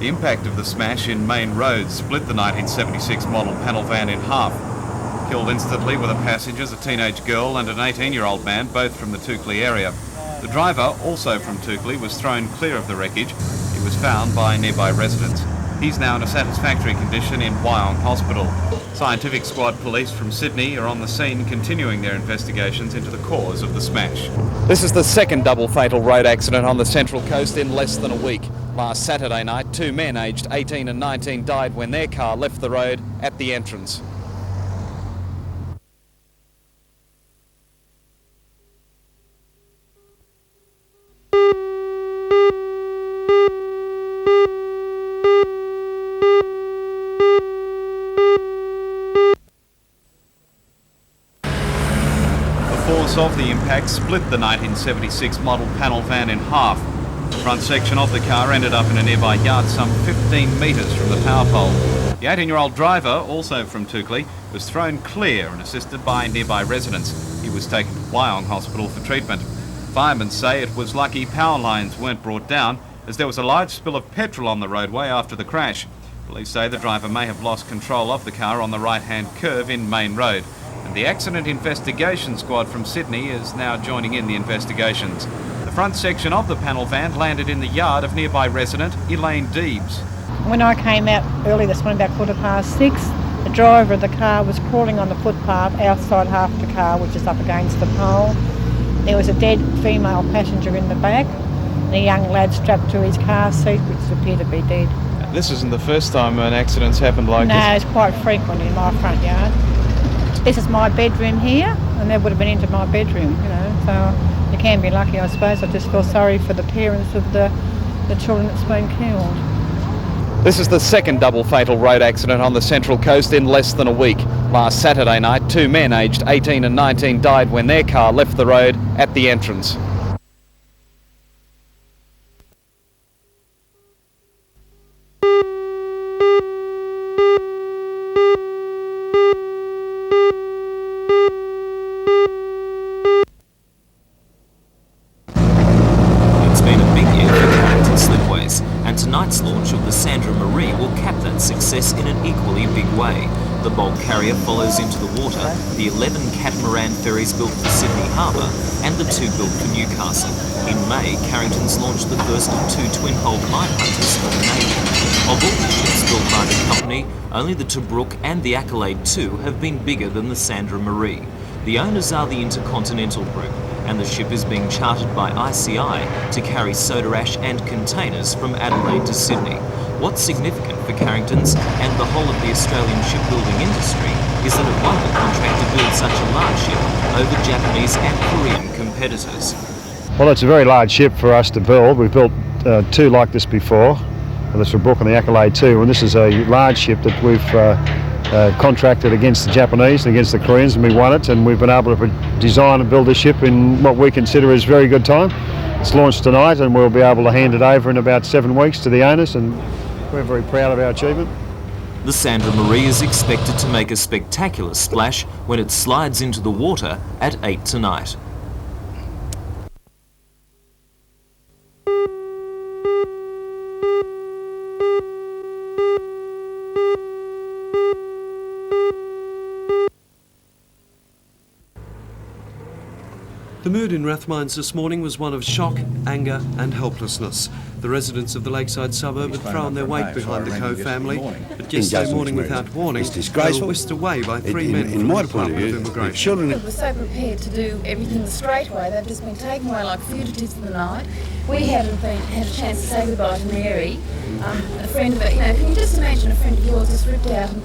The impact of the smash in Main Road split the 1976 model panel van in half. Killed instantly were the passengers, a teenage girl and an 18-year-old man, both from the Toukley area. The driver, also from Toukley, was thrown clear of the wreckage. He was found by nearby residents. He's now in a satisfactory condition in Wyong Hospital. Scientific squad police from Sydney are on the scene continuing their investigations into the cause of the smash. This is the second double fatal road accident on the Central Coast in less than a week. Last Saturday night, 2 men aged 18 and 19 died when their car left the road at the entrance. The force of the impact split the 1976 model panel van in half. The front section of the car ended up in a nearby yard some 15 metres from the power pole. The 18-year-old driver, also from Toukley, was thrown clear and assisted by nearby residents. He was taken to Wyong Hospital for treatment. Firemen say it was lucky power lines weren't brought down, as there was a large spill of petrol on the roadway after the crash. Police say the driver may have lost control of the car on the right-hand curve in Main Road. And the Accident Investigation Squad from Sydney is now joining in the investigations. The front section of the panel van landed in the yard of nearby resident Elaine Deebs. When I came out early this morning, about 6:15, the driver of the car was crawling on the footpath outside half the car, which is up against the pole. There was a dead female passenger in the back and a young lad strapped to his car seat, which appeared to be dead. This isn't the first time an accident's happened like this? No, it's quite frequent in my front yard. This is my bedroom here, and that would have been into my bedroom, so you can be lucky, I suppose. I just feel sorry for the parents of the children that's been killed. This is the second double fatal road accident on the Central Coast in less than a week. Last Saturday night, 2 men aged 18 and 19 died when their car left the road at the entrance. And tonight's launch of the Sandra Marie will cap that success in an equally big way. The bulk carrier follows into the water the 11 catamaran ferries built for Sydney Harbour and the 2 built for Newcastle. In May, Carrington's launched the first of 2 twin-hull mine hunters for the Navy. Of all the ships built by the company, only the Tobruk and the Accolade II have been bigger than the Sandra Marie. The owners are the Intercontinental Group, and the ship is being chartered by ICI to carry soda ash and containers from Adelaide to Sydney. What's significant for Carrington's and the whole of the Australian shipbuilding industry is that it won the contract to build such a large ship over Japanese and Korean competitors. Well, it's a very large ship for us to build. We've built 2 like this before, the Tobruk and the Accolade II, and this is a large ship that we've contracted against the Japanese and against the Koreans, and we won it, and we've been able to design and build this ship in what we consider is very good time. It's launched tonight, and we'll be able to hand it over in about 7 weeks to the owners, and we're very proud of our achievement. The Sandra Marie is expected to make a spectacular splash when it slides into the water at 8 tonight. The mood in Rathmines this morning was one of shock, anger and helplessness. The residents of the lakeside suburb had thrown their weight behind the Coe family, but yesterday morning without warning, they were whisked away by 3 men from the Department of Immigration. Children were so prepared to do everything the straight way. They've just been taken away like fugitives in the night. We haven't had a chance to say goodbye to Mary, a friend of it. Can you just imagine a friend of yours just ripped out and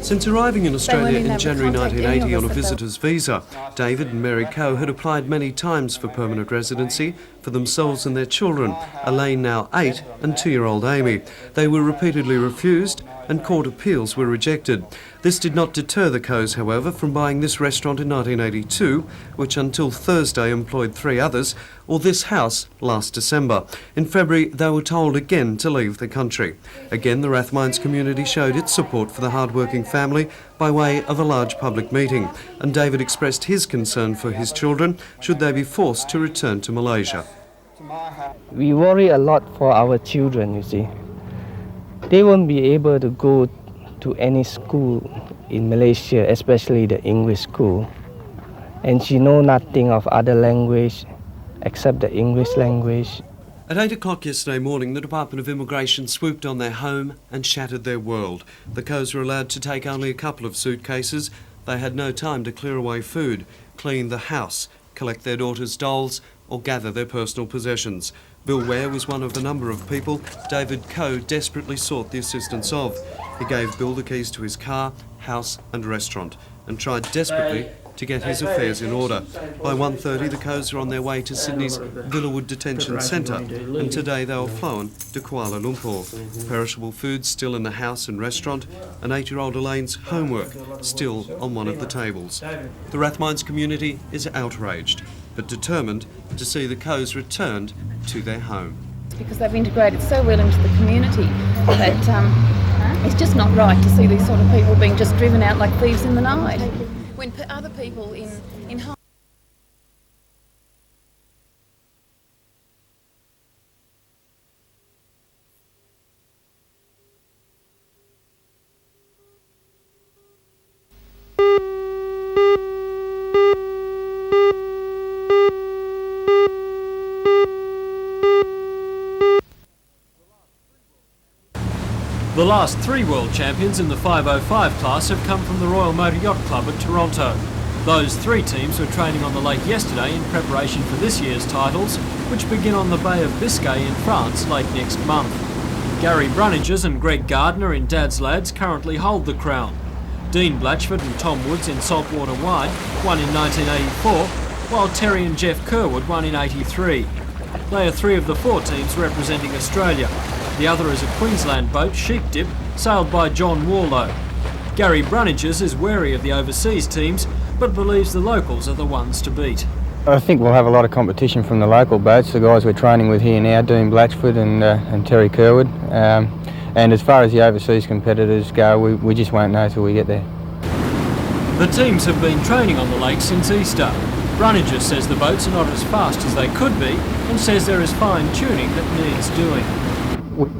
Since arriving in Australia in January 1980 on a visitor's visa, David and Mary Coe had applied many times for permanent residency for themselves and their children, Elaine now 8 and 2-year-old Amy. They were repeatedly refused and court appeals were rejected. This did not deter the Coes, however, from buying this restaurant in 1982, which until Thursday employed 3 others, or this house last December. In February, they were told again to leave the country. Again, the Rathmines community showed its support for the hard-working family by way of a large public meeting, and David expressed his concern for his children should they be forced to return to Malaysia. We worry a lot for our children, you see. They won't be able to go to any school in Malaysia, especially the English school. And she knows nothing of other language except the English language. At 8 o'clock yesterday morning, the Department of Immigration swooped on their home and shattered their world. The Coes were allowed to take only a couple of suitcases. They had no time to clear away food, clean the house, collect their daughter's dolls or gather their personal possessions. Bill Ware was one of a number of people David Coe desperately sought the assistance of. He gave Bill the keys to his car, house and restaurant and tried desperately to get his affairs in order. By 1:30 the Coes were on their way to Sydney's Villawood Detention Centre and today they were flown to Kuala Lumpur. Perishable food still in the house and restaurant and 8-year-old Elaine's homework still on one of the tables. The Rathmines community is outraged but determined to see the Coes returned to their home. Because they've integrated so well into the community that it's just not right to see these sort of people being just driven out like thieves in the night. When other people in home. The last 3 world champions in the 505 class have come from the Royal Motor Yacht Club at Toronto. Those 3 teams were training on the lake yesterday in preparation for this year's titles, which begin on the Bay of Biscay in France late next month. Gary Brunninges and Greg Gardner in Dad's Lads currently hold the crown. Dean Blatchford and Tom Woods in Saltwater Wide won in 1984, while Terry and Jeff Kerwood won in 83. They are 3 of the 4 teams representing Australia. The other is a Queensland boat, Sheep Dip, sailed by John Warlow. Gary Brunninges is wary of the overseas teams, but believes the locals are the ones to beat. I think we'll have a lot of competition from the local boats, the guys we're training with here now, Dean Blatchford and Terry Kerwood. And as far as the overseas competitors go, we just won't know till we get there. The teams have been training on the lake since Easter. Brunninges says the boats are not as fast as they could be and says there is fine-tuning that needs doing.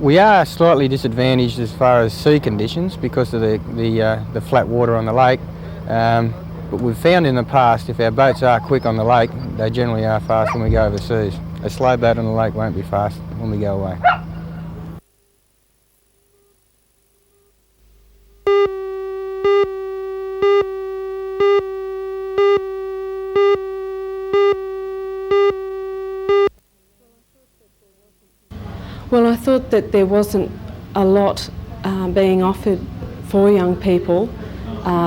We are slightly disadvantaged as far as sea conditions because of the flat water on the lake. But we've found in the past if our boats are quick on the lake, they generally are fast when we go overseas. A slow boat on the lake won't be fast when we go away. Well, I thought that there wasn't a lot being offered for young people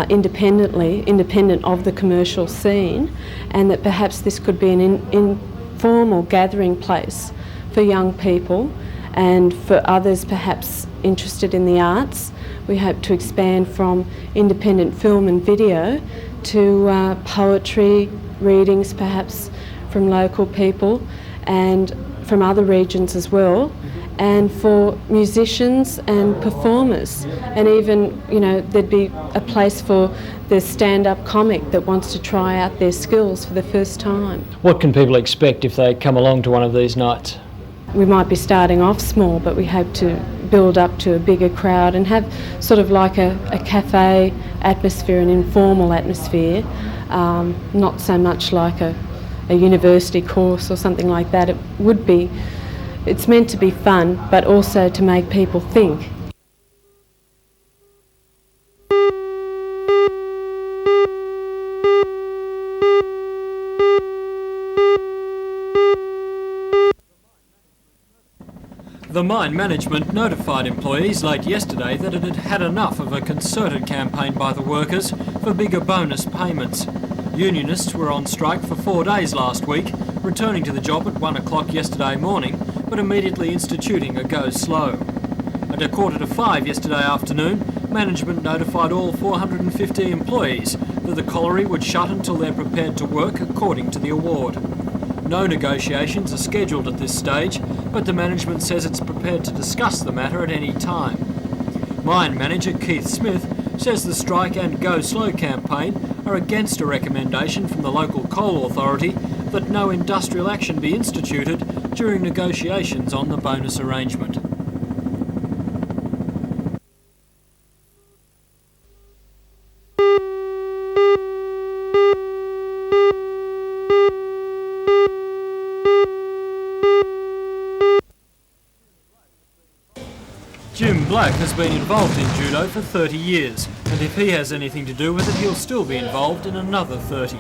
independent of the commercial scene, and that perhaps this could be an informal gathering place for young people and for others perhaps interested in the arts. We hope to expand from independent film and video to poetry, readings perhaps from local people and from other regions as well, and for musicians and performers, and even, you know, there'd be a place for the stand-up comic that wants to try out their skills for the first time. What can people expect if they come along to one of these nights? We might be starting off small, but we hope to build up to a bigger crowd and have sort of like a cafe atmosphere, an informal atmosphere, not so much like a university course or something like that. It's meant to be fun, but also to make people think. The mine management notified employees late yesterday that it had had enough of a concerted campaign by the workers for bigger bonus payments. Unionists were on strike for 4 days last week, returning to the job at 1 o'clock yesterday morning, but immediately instituting a go slow. At 4:45 yesterday afternoon, management notified all 450 employees that the colliery would shut until they're prepared to work according to the award. No negotiations are scheduled at this stage, but the management says it's prepared to discuss the matter at any time. Mine manager Keith Smith says the strike and go slow campaign are against a recommendation from the local coal authority that no industrial action be instituted during negotiations on the bonus arrangement. Jim Black has been involved in judo for 30 years, and if he has anything to do with it, he'll still be involved in another 30.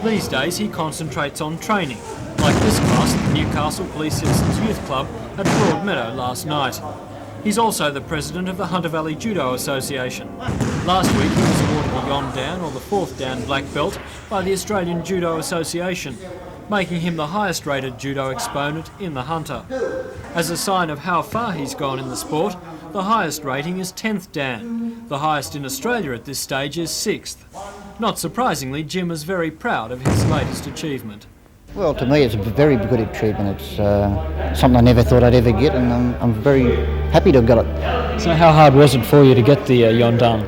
These days he concentrates on training, like this class at the Newcastle Police Citizens Youth Club at Broadmeadow last night. He's also the president of the Hunter Valley Judo Association. Last week he was awarded the Yon Dan, or the 4th Dan black belt, by the Australian Judo Association, making him the highest rated judo exponent in the Hunter. As a sign of how far he's gone in the sport, the highest rating is 10th Dan. The highest in Australia at this stage is 6th. Not surprisingly, Jim is very proud of his latest achievement. Well, to me it's a very good achievement. It's something I never thought I'd ever get, and I'm very happy to have got it. So how hard was it for you to get the Yon Dan?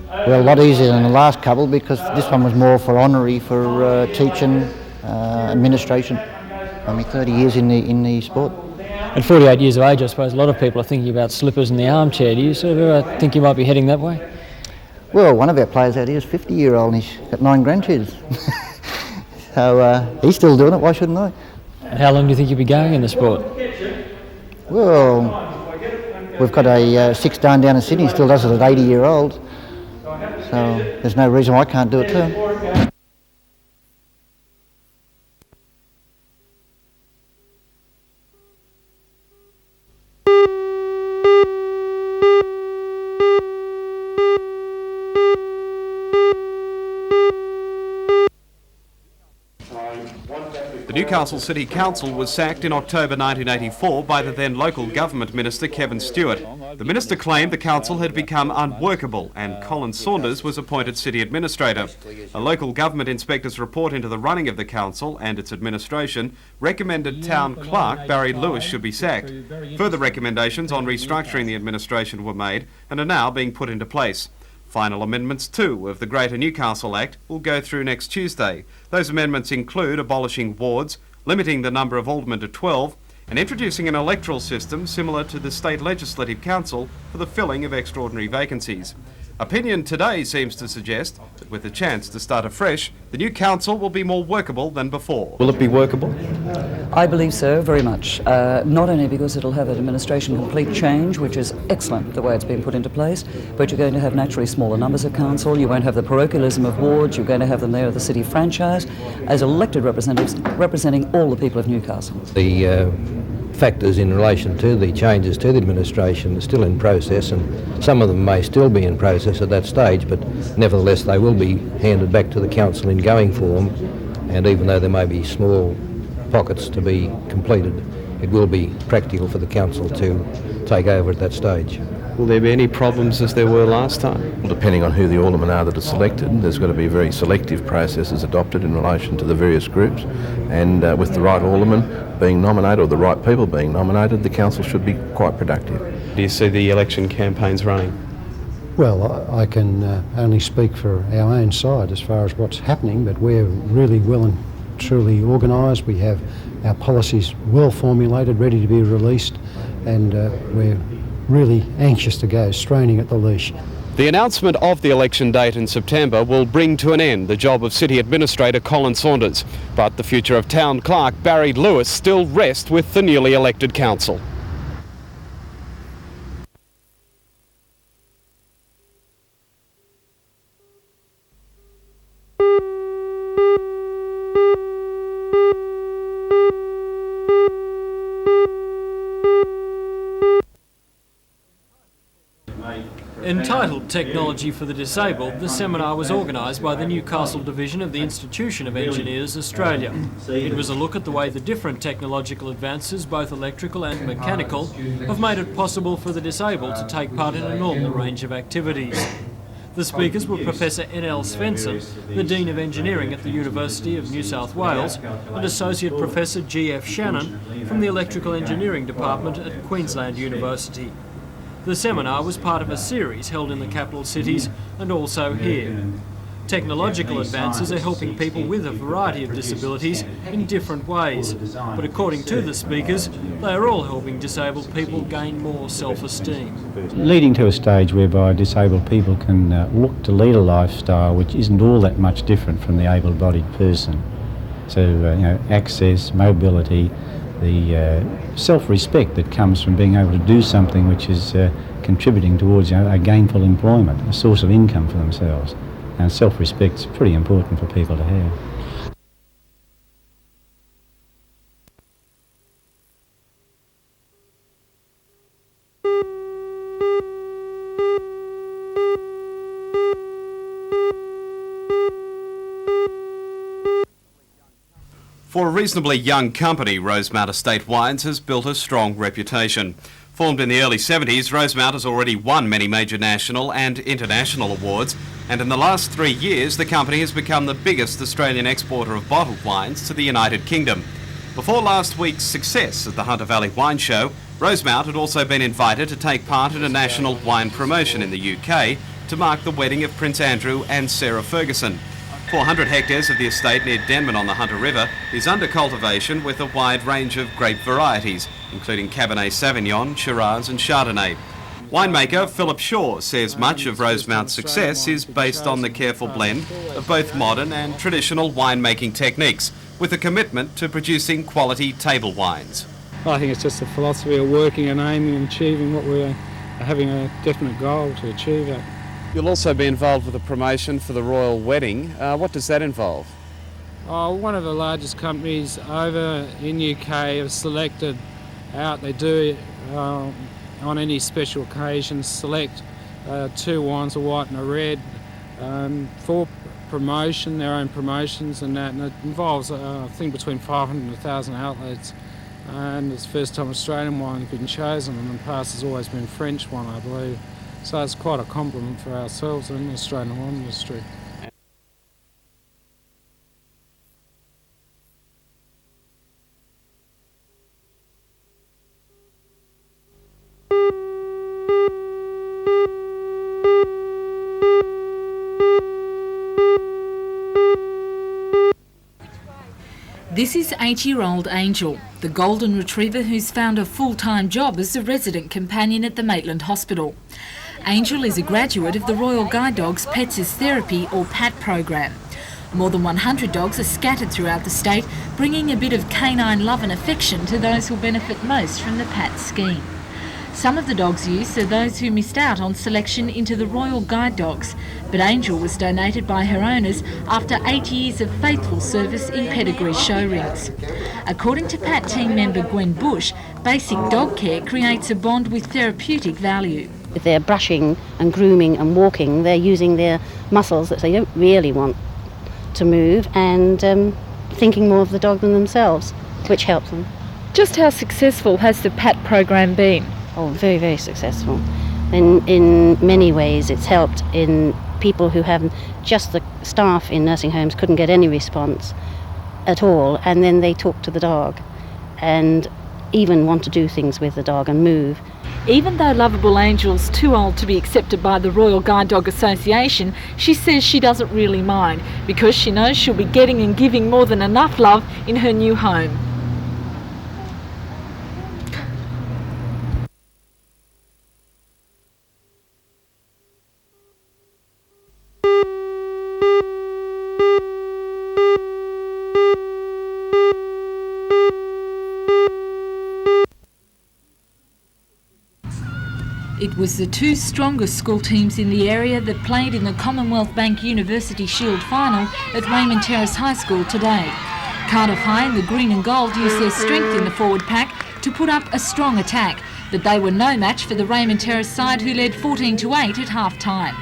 Well, a lot easier than the last couple, because this one was more for honorary, for teaching, administration. I'm 30 years in the sport. At 48 years of age, I suppose a lot of people are thinking about slippers in the armchair. Do you sort of think you might be heading that way? Well, one of our players out here is 50-year-old and he's got 9 grandkids. So he's still doing it, why shouldn't I? And how long do you think you'll be going in the sport? Well, we've got a 6 Dan down in Sydney, he still does it at 80-year-old. So there's no reason why I can't do it too. The Newcastle City Council was sacked in October 1984 by the then local government minister Kevin Stewart. The minister claimed the council had become unworkable and Colin Saunders was appointed city administrator. A local government inspector's report into the running of the council and its administration recommended town clerk Barry Lewis should be sacked. Further recommendations on restructuring the administration were made and are now being put into place. Final amendments 2 of the Greater Newcastle Act will go through next Tuesday. Those amendments include abolishing wards, limiting the number of aldermen to 12, and introducing an electoral system similar to the State Legislative Council for the filling of extraordinary vacancies. Opinion today seems to suggest that with the chance to start afresh, the new council will be more workable than before. Will it be workable? I believe so, very much. Not only because it'll have an administration complete change, which is excellent the way it's been put into place, but you're going to have naturally smaller numbers of council, you won't have the parochialism of wards, you're going to have them there at the city franchise as elected representatives representing all the people of Newcastle. The factors in relation to the changes to the administration are still in process, and some of them may still be in process at that stage, but nevertheless they will be handed back to the council in going form, and even though there may be small pockets to be completed, it will be practical for the council to take over at that stage. Will there be any problems as there were last time? Well, depending on who the aldermen are that are selected, there's got to be very selective processes adopted in relation to the various groups, and with the right alderman being nominated, or the right people being nominated, the council should be quite productive. Do you see the election campaigns running? Well, I can only speak for our own side as far as what's happening, but we're really well and truly organised. We have our policies well formulated, ready to be released, and we're really anxious to go, straining at the leash. The announcement of the election date in September will bring to an end the job of City Administrator Colin Saunders, but the future of Town Clerk Barry Lewis still rests with the newly elected council. Entitled Technology for the Disabled, the seminar was organised by the Newcastle division of the Institution of Engineers Australia. It was a look at the way the different technological advances, both electrical and mechanical, have made it possible for the disabled to take part in a normal range of activities. The speakers were Professor N.L. Svensson, the Dean of Engineering at the University of New South Wales, and Associate Professor G.F. Shannon from the Electrical Engineering Department at Queensland University. The seminar was part of a series held in the capital cities and also here. Technological advances are helping people with a variety of disabilities in different ways, but according to the speakers, they are all helping disabled people gain more self-esteem. Leading to a stage whereby disabled people can look to lead a lifestyle which isn't all that much different from the able-bodied person. So, access, mobility, self-respect that comes from being able to do something which is contributing towards a gainful employment, a source of income for themselves. And self-respect's pretty important for people to have. For a reasonably young company, Rosemount Estate Wines has built a strong reputation. Formed in the early 70s, Rosemount has already won many major national and international awards, and in the last 3 years the company has become the biggest Australian exporter of bottled wines to the United Kingdom. Before last week's success at the Hunter Valley Wine Show, Rosemount had also been invited to take part in a national wine promotion in the UK to mark the wedding of Prince Andrew and Sarah Ferguson. 400 hectares of the estate near Denman on the Hunter River is under cultivation with a wide range of grape varieties, including Cabernet Sauvignon, Shiraz and Chardonnay. Winemaker Philip Shaw says much of Rosemount's success is based on the careful blend of both modern and traditional winemaking techniques, with a commitment to producing quality table wines. I think it's just a philosophy of working and aiming and achieving what we're having a definite goal to achieve at. You'll also be involved with a promotion for the royal wedding. What does that involve? One of the largest companies over in UK have selected out, they do on any special occasion, select 2 wines, a white and a red, for promotion, their own promotions and that, and it involves I think between 500 and 1,000 outlets, and it's the first time Australian wine's been chosen, and in the past has always been French wine, I believe. So it's quite a compliment for ourselves and the Australian wine industry. This is 8-year-old Angel, the golden retriever who's found a full-time job as a resident companion at the Maitland Hospital. Angel is a graduate of the Royal Guide Dogs Pets as Therapy or PAT program. More than 100 dogs are scattered throughout the state, bringing a bit of canine love and affection to those who benefit most from the PAT scheme. Some of the dogs used are those who missed out on selection into the Royal Guide Dogs, but Angel was donated by her owners after 8 years of faithful service in pedigree show rings. According to PAT team member Gwen Bush, basic dog care creates a bond with therapeutic value. If they're brushing and grooming and walking, they're using their muscles that they don't really want to move and thinking more of the dog than themselves, which helps them. Just how successful has the PAT program been? Oh, very, very successful. In many ways it's helped in people who have just the staff in nursing homes couldn't get any response at all, and then they talk to the dog and even want to do things with the dog and move. Even though lovable Angel's too old to be accepted by the Royal Guide Dog Association, she says she doesn't really mind because she knows she'll be getting and giving more than enough love in her new home. It was the 2 strongest school teams in the area that played in the Commonwealth Bank University Shield final at Raymond Terrace High School today. Cardiff High and the Green and Gold used their strength in the forward pack to put up a strong attack, but they were no match for the Raymond Terrace side who led 14-8 at half-time.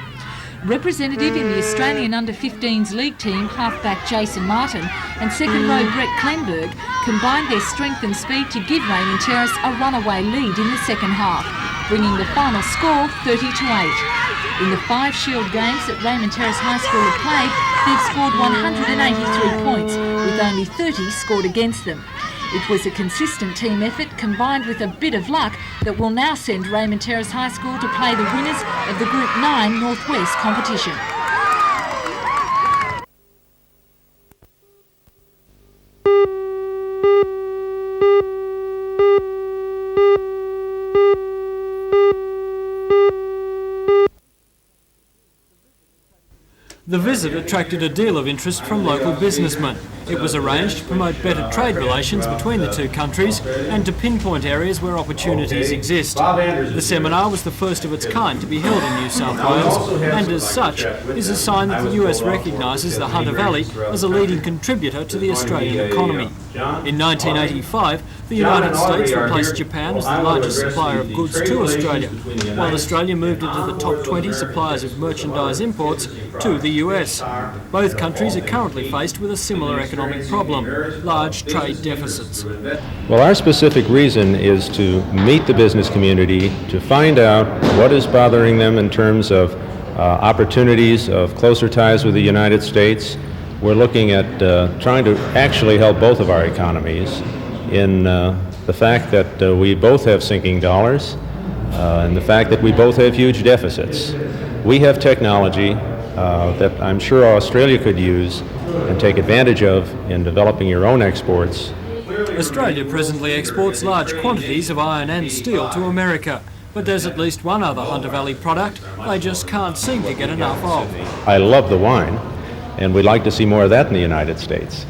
Representative in the Australian Under-15s League team, halfback Jason Martin and second row Brett Klenberg combined their strength and speed to give Raymond Terrace a runaway lead in the second half, bringing the final score 30-8. In the 5 Shield games that Raymond Terrace High School have played, they've scored 183 points, with only 30 scored against them. It was a consistent team effort combined with a bit of luck that will now send Raymond Terrace High School to play the winners of the Group 9 Northwest competition. The visit attracted a deal of interest from local businessmen. It was arranged to promote better trade relations between the two countries and to pinpoint areas where opportunities exist. The seminar was the first of its kind to be held in New South Wales, and as such is a sign that the US recognises the Hunter Valley as a leading contributor to the Australian economy. In 1985, the United States replaced Japan as the largest supplier of goods to Australia, while Australia moved into the top 20 suppliers of merchandise imports to the US. Both countries are currently faced with a similar economic problem, large trade deficits. Well, our specific reason is to meet the business community, to find out what is bothering them in terms of opportunities of closer ties with the United States. We're looking at trying to actually help both of our economies in the fact that we both have sinking dollars and the fact that we both have huge deficits. We have technology that I'm sure Australia could use and take advantage of in developing your own exports. Australia presently exports large quantities of iron and steel to America, but there's at least one other Hunter Valley product they just can't seem to get enough of. I love the wine, and we'd like to see more of that in the United States.